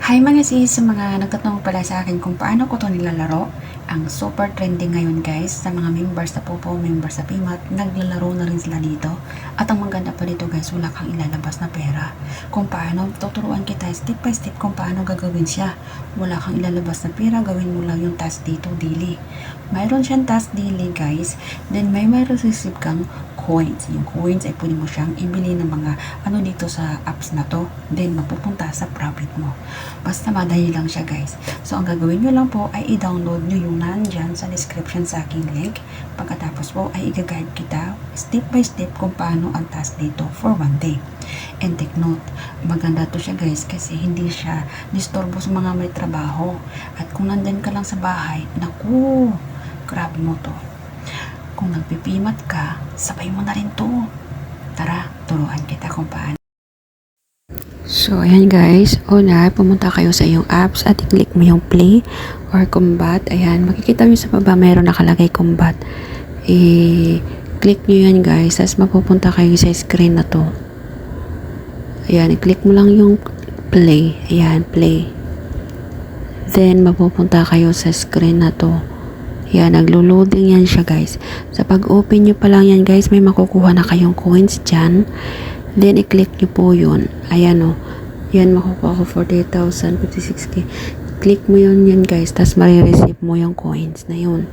Hi mga sis, sa mga nagtatanong pala sa akin kung paano ko to nilalaro. Ang super trending ngayon guys, sa mga members sa Popo, members sa Pimat, naglalaro na rin sila dito. At ang maganda pa dito guys, wala kang ilalabas na pera. Kung paano, tuturuan kita step by step kung paano gagawin siya. Wala kang ilalabas na pera, gawin mo lang yung task dito daily. Mayroon siyang task daily guys, then may receive kang coins. Yung coins ay pwede mo siyang ibili ng mga ano dito sa apps na to, then mapupunta sa profit mo. Basta madali lang siya guys. So ang gagawin nyo lang po ay i-download nyo yung nandyan sa description sa aking link. Pagkatapos po ay i-guide kita step by step kung paano ang task dito for one day. And take note, maganda to siya guys kasi hindi siya disturbo sa mga may trabaho. At kung nandyan ka lang sa bahay, naku, grab mo to. Kung nagpipimat ka, sabay mo na rin to. Tara, turuan kita kung paano. So, ayan guys. Una, pumunta kayo sa iyong apps at i-click mo yung play or combat. Ayan, makikita nyo sa baba, mayroon nakalagay combat. I-click nyo yan guys. Tapos mapupunta kayo sa screen na to. Ayan, i-click mo lang yung play. Ayan, play. Then, mapupunta kayo sa screen na to. Yan, naglo-loading yan siya guys. Sa pag-open nyo pa lang yan guys, may makukuha na kayong coins dyan. Then, i-click nyo po yun. Ayan o. Yan, makukuha ko 48,000, 56k. Click mo yun yan guys. Tapos, marireceive mo yung coins na yun.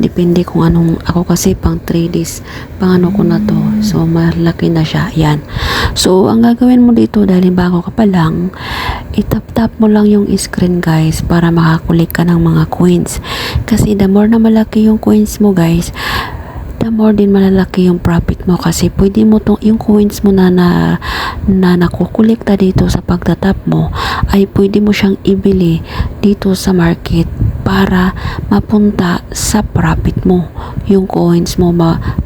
Depende kung anong, ako kasi pang 3 days, pang ano ko na to. So, malaki na siya. Yan. So, ang gagawin mo dito, dahil bago ka pa lang, itap-tap mo lang yung screen guys para makakulik ka ng mga coins. Kasi the more na malaki yung coins mo guys, the more din malalaki yung profit mo kasi pwede mo tong yung coins mo na nakukulikta dito sa pagtatap mo ay pwede mo siyang ibili dito sa market para mapunta sa profit mo. Yung coins mo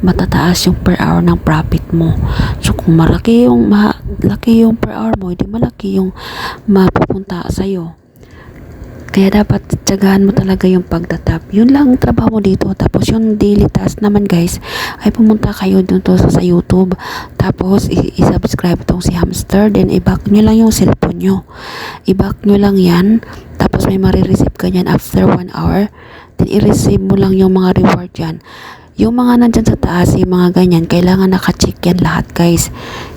matataas yung per hour ng profit mo. So kung malaki yung per hour mo, hindi malaki yung mapupunta sa'yo. Kaya dapat tiyagaan mo talaga yung pagtatap. Yun lang ang trabaho mo dito. Tapos yung daily task naman guys, ay pumunta kayo dito sa YouTube. Tapos i-subscribe tong si Hamster. Then i-back nyo lang yung cellphone nyo. I-back nyo lang yan. Tapos may marireceive ka yan after 1 hour. Then i-receive mo lang yung mga reward yan. Yung mga nandyan sa taas, yung mga ganyan, kailangan naka-check yan lahat guys.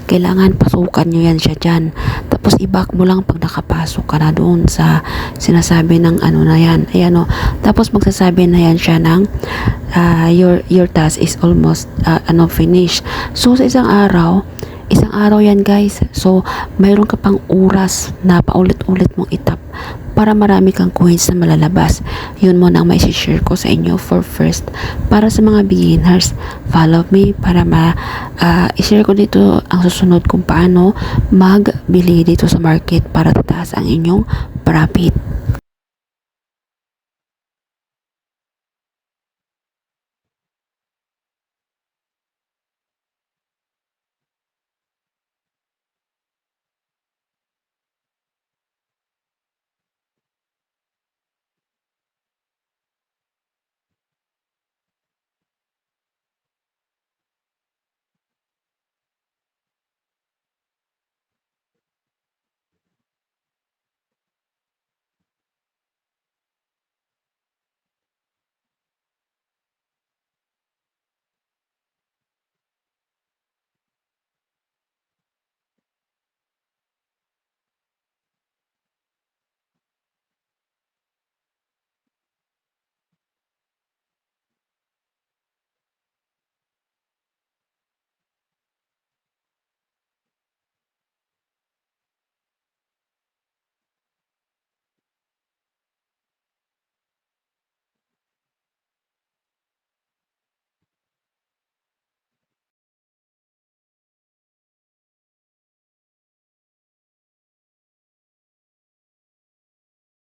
Kailangan pasukan nyo yan siya dyan. Tapos i-back mo lang pag nakapasok ka na doon sa sinasabi ng ano na yan. Ayan o. Tapos magsasabi na yan siya ng your task is almost finished. So sa isang araw yan guys. So mayroon ka pang oras na paulit-ulit mong itap para marami kang coins na malalabas. Yun muna ang mai-share ko sa inyo for first. Para sa mga beginners, follow me para i-share ko dito ang susunod kung paano magbili dito sa market para tataas ang inyong profit.